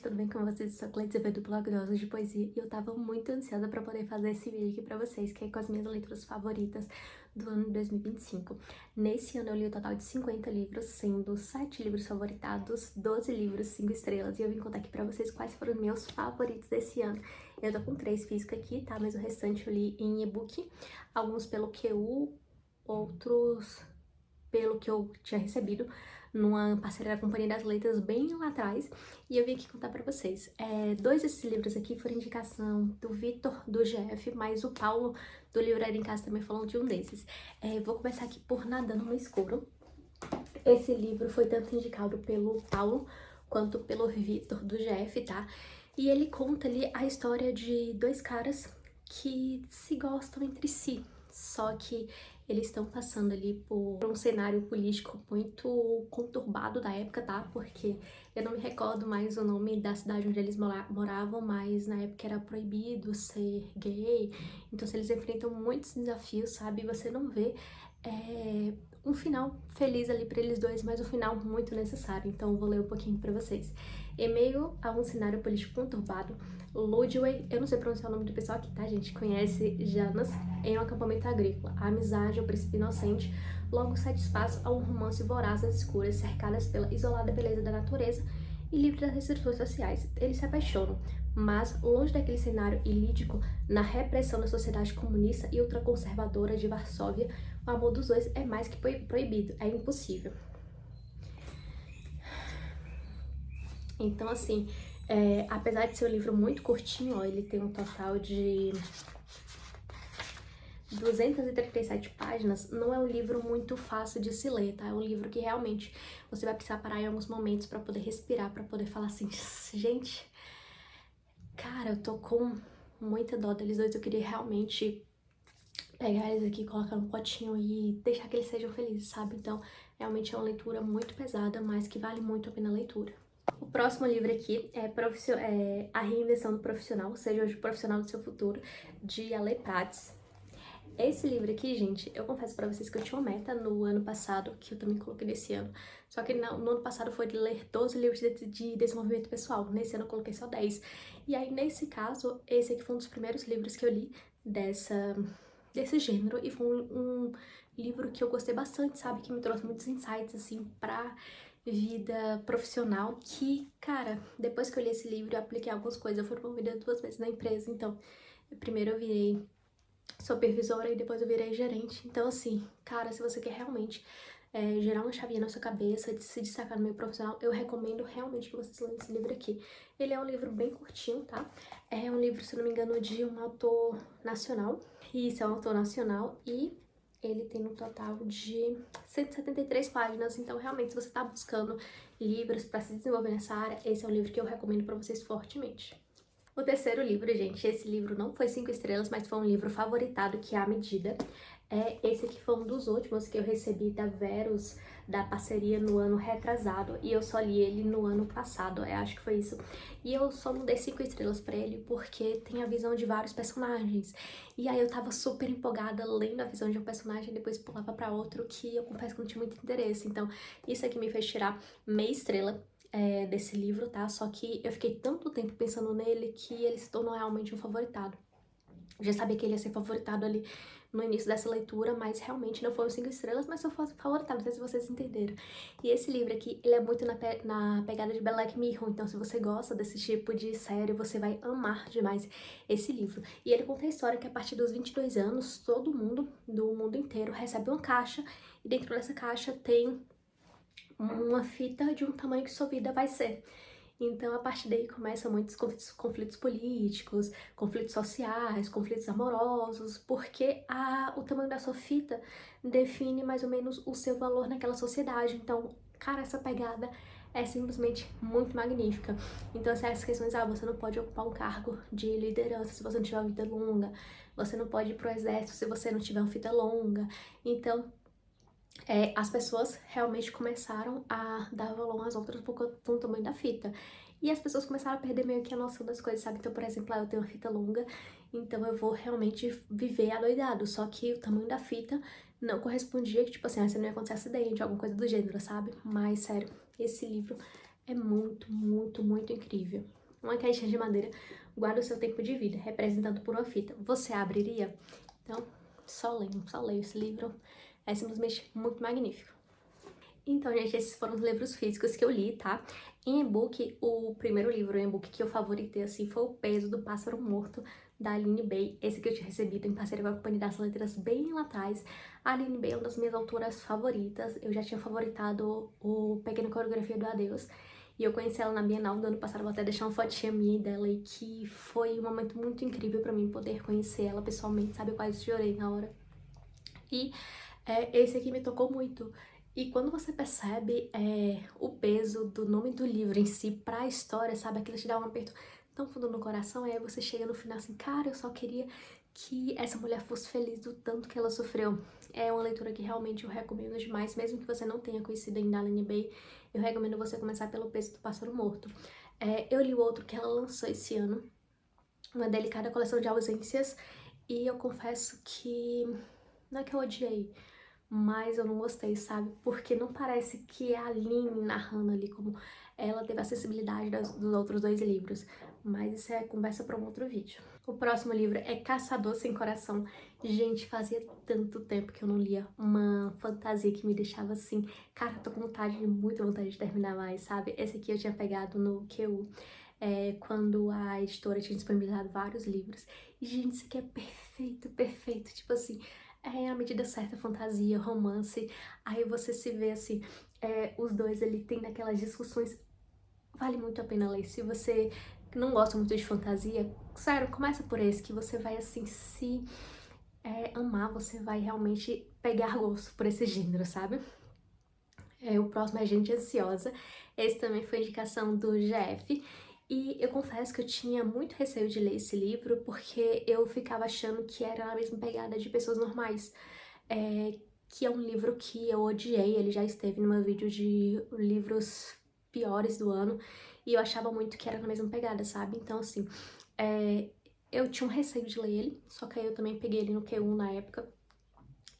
tudo bem com vocês? Eu sou a Cleiton do blog Doses de Poesia e eu tava muito ansiosa pra poder fazer esse vídeo aqui pra vocês, que é com as minhas leituras favoritas do ano de 2025. Nesse ano eu li o total de 50 livros, sendo 7 livros favoritados, 12 livros 5 estrelas, e eu vim contar aqui pra vocês quais foram os meus favoritos desse ano. Eu tô com 3 físicos aqui, tá? Mas o restante eu li em e-book, alguns pelo QU, outros pelo que eu tinha recebido numa parceria da Companhia das Letras bem lá atrás, e eu vim aqui contar pra vocês. Dois desses livros aqui foram indicação do Vitor, do GF, mas o Paulo, do Livraria em Casa, também falou de um desses. Vou começar aqui por Nadando no Escuro. Esse livro foi tanto indicado pelo Paulo quanto pelo Vitor, do GF, tá? E ele conta ali a história de dois caras que se gostam entre si, só que eles estão passando ali por um cenário político muito conturbado da época, tá? Porque eu não me recordo mais o nome da cidade onde eles moravam, mas na época era proibido ser gay, então eles enfrentam muitos desafios, sabe? Você não vê um final feliz ali pra eles dois, mas um final muito necessário, então eu vou ler um pouquinho pra vocês. Em meio a um cenário político conturbado, Ludwig, eu não sei pronunciar o nome do pessoal aqui, tá, gente? Conhece Janas em um acampamento agrícola. A amizade, o princípio inocente, logo cede espaço a um romance voraz às escuras, cercadas pela isolada beleza da natureza e livre das restrições sociais. Eles se apaixonam, mas longe daquele cenário ilídico, na repressão da sociedade comunista e ultraconservadora de Varsóvia, o amor dos dois é mais que proibido, é impossível. Então, assim, apesar de ser um livro muito curtinho, ó, ele tem um total de 237 páginas, não é um livro muito fácil de se ler, tá? É um livro que realmente você vai precisar parar em alguns momentos pra poder respirar, pra poder falar assim, gente, cara, eu tô com muita dó deles dois, eu queria realmente pegar eles aqui, colocar no potinho e deixar que eles sejam felizes, sabe? Então, realmente é uma leitura muito pesada, mas que vale muito a pena a leitura. O próximo livro aqui é A Reinvenção do Profissional, seja hoje o profissional do seu futuro, de Ale Prates. Esse livro aqui, gente, eu confesso pra vocês que eu tinha uma meta no ano passado, que eu também coloquei nesse ano. Só que no ano passado foi de ler 12 livros de desenvolvimento pessoal. Nesse ano eu coloquei só 10. E aí, nesse caso, esse aqui foi um dos primeiros livros que eu li desse gênero. E foi um livro que eu gostei bastante, sabe? Que me trouxe muitos insights, assim, pra vida profissional. Que, cara, depois que eu li esse livro, eu apliquei algumas coisas. Eu fui promovida 2 vezes na empresa. Então, primeiro eu virei supervisora e depois eu virei gerente. Então, assim, cara, se você quer realmente gerar uma chavinha na sua cabeça, de se destacar no meio profissional, eu recomendo realmente que vocês leiam esse livro aqui. Ele é um livro bem curtinho, tá? É um livro, se não me engano, de um autor nacional. Isso, é um autor nacional e ele tem um total de 173 páginas. Então, realmente, se você tá buscando livros para se desenvolver nessa área, esse é um livro que eu recomendo para vocês fortemente. O terceiro livro, gente, esse livro não foi 5 estrelas, mas foi um livro favoritado, que é A Medida. Esse aqui foi um dos últimos que eu recebi da Verus, da parceria, no ano retrasado, e eu só li ele no ano passado, eu acho que foi isso. E eu só não dei 5 estrelas pra ele porque tem a visão de vários personagens. E aí eu tava super empolgada lendo a visão de um personagem, depois pulava pra outro, que eu confesso que não tinha muito interesse. Então, isso aqui me fez tirar meia estrela desse livro, tá? Só que eu fiquei tanto tempo pensando nele que ele se tornou realmente um favoritado. Eu já sabia que ele ia ser favoritado ali no início dessa leitura, mas realmente não foram 5 estrelas, mas só foi favoritado, não sei se vocês entenderam. E esse livro aqui, ele é muito na pegada de Black Mirror, então se você gosta desse tipo de série, você vai amar demais esse livro. E ele conta a história que a partir dos 22 anos, todo mundo, do mundo inteiro, recebe uma caixa, e dentro dessa caixa tem uma fita de um tamanho que sua vida vai ser. Então, a partir daí começam muitos conflitos políticos, conflitos sociais, conflitos amorosos, porque o tamanho da sua fita define mais ou menos o seu valor naquela sociedade. Então, cara, essa pegada é simplesmente muito magnífica. Então, essas questões, você não pode ocupar um cargo de liderança se você não tiver uma vida longa, você não pode ir pro exército se você não tiver uma fita longa. Então, as pessoas realmente começaram a dar valor às outras por conta do tamanho da fita. E as pessoas começaram a perder meio que a noção das coisas, sabe? Então, por exemplo, eu tenho uma fita longa, então eu vou realmente viver adoidado. Só que o tamanho da fita não correspondia, que tipo assim, você não ia acontecer acidente, alguma coisa do gênero, sabe? Mas, sério, esse livro É muito, muito, muito incrível. Uma caixinha de madeira guarda o seu tempo de vida, representado por uma fita. Você abriria? Então, só leio esse livro. É simplesmente muito magnífico. Então, gente, esses foram os livros físicos que eu li, tá? Em e-book, o primeiro livro em e-book que eu favoritei, assim, foi O Peso do Pássaro Morto, da Aline Bay. Esse que eu tinha recebido em parceria com a Companhia das Letras bem lá atrás. A Aline Bay é uma das minhas autoras favoritas. Eu já tinha favoritado o Pequena Coreografia do Adeus. E eu conheci ela na Bienal do ano passado, vou até deixar uma fotinha minha dela e que foi um momento muito incrível pra mim poder conhecer ela pessoalmente, sabe? Eu quase chorei na hora. E esse aqui me tocou muito. E quando você percebe o peso do nome do livro em si pra história, sabe? Aquilo te dá um aperto tão fundo no coração, aí você chega no final assim, cara, eu só queria que essa mulher fosse feliz do tanto que ela sofreu. É uma leitura que realmente eu recomendo demais, mesmo que você não tenha conhecido ainda a Aline Bay, eu recomendo você começar pelo Peso do Pássaro Morto. Eu li o outro que ela lançou esse ano, Uma Delicada Coleção de Ausências, e eu confesso que não é que eu odiei, mas eu não gostei, sabe? Porque não parece que é a Aline narrando ali como ela teve a acessibilidade dos outros dois livros. Mas isso é conversa para um outro vídeo. O próximo livro é Caçador Sem Coração. Gente, fazia tanto tempo que eu não lia uma fantasia que me deixava assim. Cara, tô com vontade, muita vontade de terminar mais, sabe? Esse aqui eu tinha pegado no QU. Quando a editora tinha disponibilizado vários livros. E, gente, isso aqui é perfeito, perfeito. Tipo assim, é a medida certa, fantasia, romance. Aí você se vê assim, os dois ali tendo aquelas discussões. Vale muito a pena ler. Se você não gosta muito de fantasia, sério, começa por esse, que você vai assim se amar, você vai realmente pegar gosto por esse gênero, sabe? O próximo é Gente Ansiosa. Esse também foi indicação do GF. E eu confesso que eu tinha muito receio de ler esse livro porque eu ficava achando que era a mesma pegada de Pessoas Normais. Que é um livro que eu odiei, ele já esteve no meu vídeo de livros piores do ano, e eu achava muito que era na mesma pegada, sabe? Então, assim, eu tinha um receio de ler ele, só que aí eu também peguei ele no Q1 na época,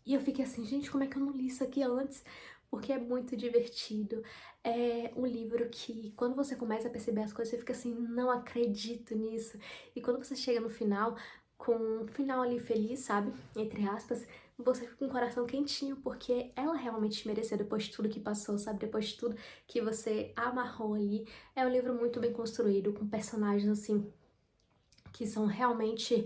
e eu fiquei assim, gente, como é que eu não li isso aqui antes? Porque é muito divertido. É um livro que, quando você começa a perceber as coisas, você fica assim, não acredito nisso. E quando você chega no final, com um final ali feliz, sabe? Entre aspas, você fica com o coração quentinho, porque ela realmente mereceu depois de tudo que passou, sabe? Depois de tudo que você amarrou ali. É um livro muito bem construído, com personagens assim que são realmente,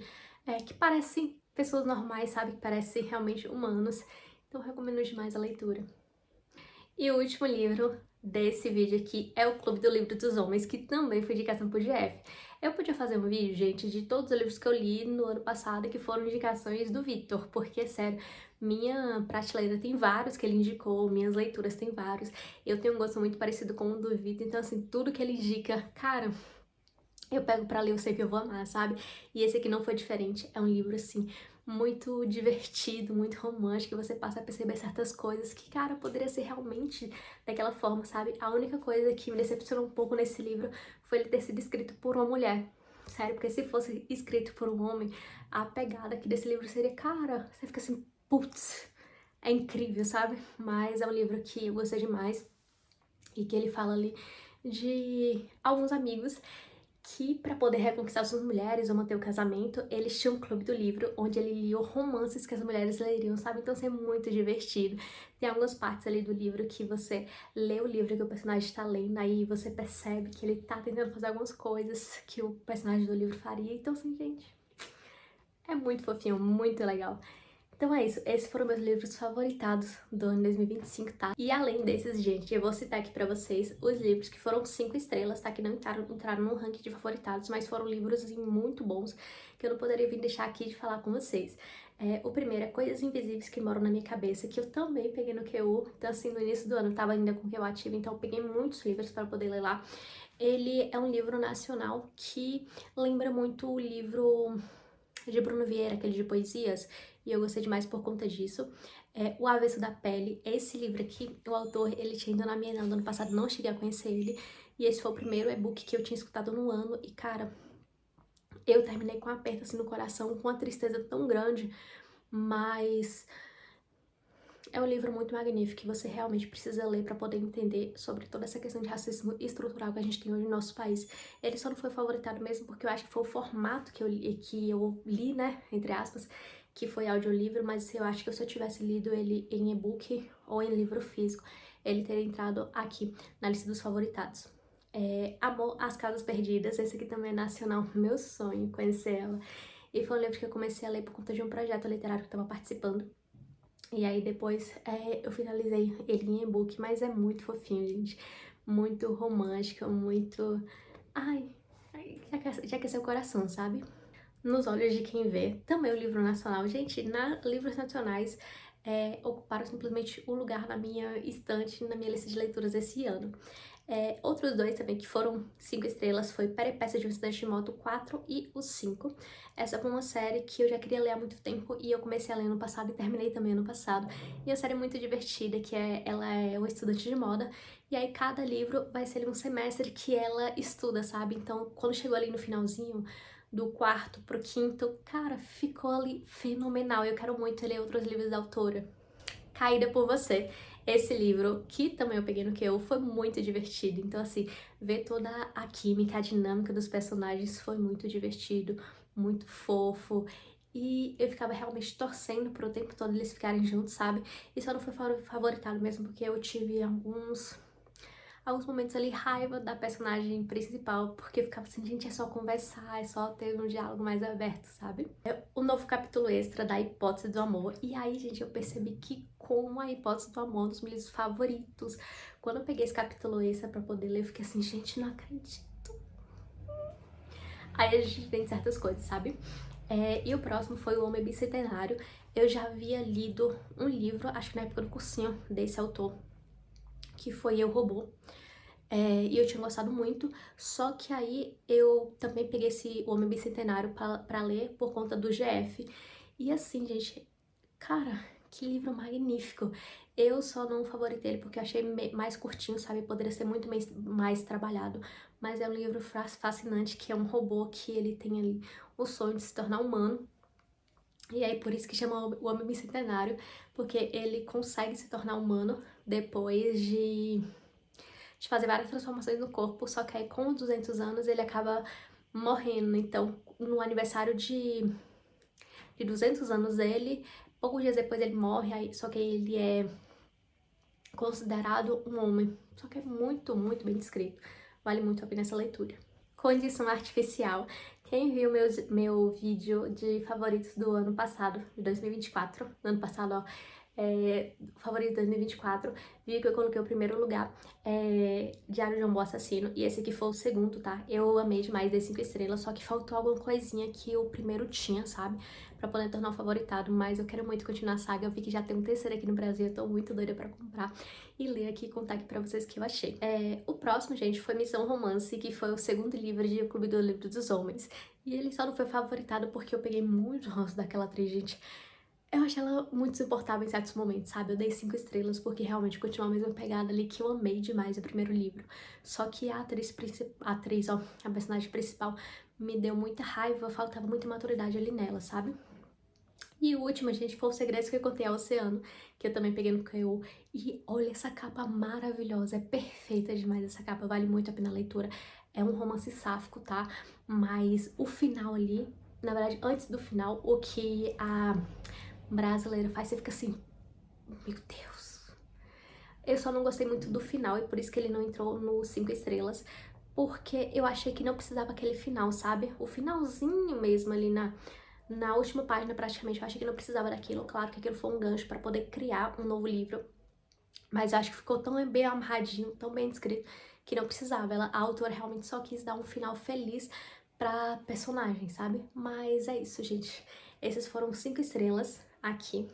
que parecem pessoas normais, sabe? Que parecem realmente humanos. Então, eu recomendo demais a leitura. E o último livro desse vídeo aqui é o Clube do Livro dos Homens, que também foi indicação por GF. Eu podia fazer um vídeo, gente, de todos os livros que eu li no ano passado, que foram indicações do Victor, porque, sério, minha prateleira tem vários que ele indicou, minhas leituras tem vários. Eu tenho um gosto muito parecido com o do Victor, então, assim, tudo que ele indica, cara, eu pego pra ler, eu sei que eu vou amar, sabe? E esse aqui não foi diferente, é um livro, assim, muito divertido, muito romântico, que você passa a perceber certas coisas que, cara, poderia ser realmente daquela forma, sabe? A única coisa que me decepcionou um pouco nesse livro foi ele ter sido escrito por uma mulher. Sério, porque se fosse escrito por um homem, a pegada aqui desse livro seria, cara, você fica assim, putz, é incrível, sabe? Mas é um livro que eu gostei demais e que ele fala ali de alguns amigos que, para poder reconquistar suas mulheres ou manter o casamento, eles tinham um clube do livro onde ele lia romances que as mulheres leriam, sabe? Então, isso é muito divertido. Tem algumas partes ali do livro que você lê o livro que o personagem está lendo, aí você percebe que ele tá tentando fazer algumas coisas que o personagem do livro faria. Então, assim, gente, é muito fofinho, muito legal. Então é isso, esses foram meus livros favoritados do ano 2025, tá? E além desses, gente, eu vou citar aqui pra vocês os livros que foram 5 estrelas, tá? Que não entraram no ranking de favoritados, mas foram livros assim, muito bons, que eu não poderia vir deixar aqui de falar com vocês. O primeiro é Coisas Invisíveis que Moram na Minha Cabeça, que eu também peguei no QU, então assim, no início do ano eu tava ainda com o QU ativo, então eu peguei muitos livros para poder ler lá. Ele é um livro nacional que lembra muito o livro de Bruno Vieira, aquele de poesias, e eu gostei demais por conta disso. O Avesso da Pele, esse livro aqui, o autor, ele tinha ido na Bienal do ano passado, não cheguei a conhecer ele, e esse foi o primeiro e-book que eu tinha escutado no ano, e cara, eu terminei com um aperto assim no coração, com uma tristeza tão grande, mas é um livro muito magnífico que você realmente precisa ler para poder entender sobre toda essa questão de racismo estrutural que a gente tem hoje no nosso país. Ele só não foi favoritado mesmo porque eu acho que foi o formato que eu li, né, entre aspas, que foi audiolivro, mas eu acho que se eu tivesse lido ele em e-book ou em livro físico, ele teria entrado aqui na lista dos favoritados. Amor às Casas Perdidas, esse aqui também é nacional, meu sonho conhecer ela. E foi um livro que eu comecei a ler por conta de um projeto literário que eu tava participando. E aí depois eu finalizei ele em e-book, mas é muito fofinho, gente. Muito romântico, muito... Ai, já aqueceu o coração, sabe? Nos Olhos de Quem Vê, também o livro nacional. Gente, livros nacionais ocuparam simplesmente o lugar na minha estante, na minha lista de leituras esse ano. Outros dois também que foram 5 estrelas foi Peripécias de um Estudante de Moto 4 e o 5. Essa foi uma série que eu já queria ler há muito tempo e eu comecei a ler ano passado e terminei também ano passado. E é uma série muito divertida, que ela é uma estudante de moda e aí cada livro vai ser ali um semestre que ela estuda, sabe? Então, quando chegou ali no finalzinho, do quarto pro quinto, cara, ficou ali fenomenal. Eu quero muito ler outros livros da autora. Caída por Você. Esse livro, que também eu peguei no QU, foi muito divertido. Então, assim, ver toda a química, a dinâmica dos personagens foi muito divertido, muito fofo. E eu ficava realmente torcendo pro tempo todo eles ficarem juntos, sabe? E só não foi favoritado mesmo porque eu tive alguns momentos ali, raiva da personagem principal, porque eu ficava assim, gente, é só conversar, é só ter um diálogo mais aberto, sabe? O novo capítulo extra da Hipótese do Amor. E aí, gente, eu percebi que como a Hipótese do Amor é um dos meus livros favoritos. Quando eu peguei esse capítulo extra pra poder ler, eu fiquei assim, gente, não acredito. Aí a gente tem certas coisas, sabe? E o próximo foi O Homem Bicentenário. Eu já havia lido um livro, acho que na época do cursinho, desse autor, que foi Eu, Robô. E eu tinha gostado muito, só que aí eu também peguei esse O Homem Bicentenário pra ler por conta do GF. E assim, gente, cara, que livro magnífico. Eu só não favoritei ele porque eu achei mais curtinho, sabe? Poderia ser muito mais trabalhado. Mas é um livro fascinante, que é um robô que ele tem ali o sonho de se tornar humano. E aí por isso que chama o Homem Bicentenário, porque ele consegue se tornar humano depois de fazer várias transformações no corpo, só que aí com os 200 anos ele acaba morrendo. Então, no aniversário de 200 anos dele, poucos dias depois ele morre, aí, só que ele é considerado um homem. Só que é muito, muito bem descrito. Vale muito a pena essa leitura. Condição Artificial. Quem viu meu vídeo de favoritos do ano passado, de 2024, no ano passado, ó, favorito de 2024, viu que eu coloquei o primeiro lugar, Diário de um Bom Assassino, e esse aqui foi o segundo, tá? Eu amei demais, dei 5 estrelas, só que faltou alguma coisinha que o primeiro tinha, sabe? Pra poder tornar o favoritado, mas eu quero muito continuar a saga, eu vi que já tem um terceiro aqui no Brasil, eu tô muito doida pra comprar e ler aqui e contar aqui pra vocês o que eu achei. O próximo, gente, foi Missão Romance, que foi o segundo livro de O Clube do Livro dos Homens, e ele só não foi favoritado porque eu peguei muito ranço daquela atriz, gente. Eu achei ela muito insuportável em certos momentos, sabe? Eu dei 5 estrelas porque realmente continua a mesma pegada ali que eu amei demais o primeiro livro. Só que a a personagem principal, me deu muita raiva, faltava muita maturidade ali nela, sabe? E o último, gente, foi O Segredo que eu Contei ao Oceano, que eu também peguei no KO. E olha essa capa maravilhosa, é perfeita demais essa capa, vale muito a pena a leitura. É um romance sáfico, tá? Mas o final ali, na verdade, antes do final, o que a brasileira faz, você fica assim, meu Deus. Eu só não gostei muito do final e por isso que ele não entrou no 5 estrelas, porque eu achei que não precisava aquele final, sabe? O finalzinho mesmo ali na última página praticamente, eu achei que não precisava daquilo. Claro que aquilo foi um gancho para poder criar um novo livro, mas eu acho que ficou tão bem amarradinho, tão bem escrito, que não precisava. A autora realmente só quis dar um final feliz pra personagem, sabe? Mas é isso, gente. Esses foram 5 estrelas aqui.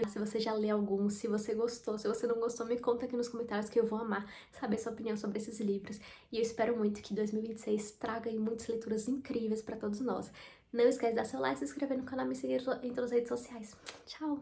Se você já leu algum, se você gostou, se você não gostou, me conta aqui nos comentários que eu vou amar saber sua opinião sobre esses livros. E eu espero muito que 2026 traga aí muitas leituras incríveis pra todos nós. Não esquece de dar seu like, se inscrever no canal e me seguir em todas as redes sociais. Tchau!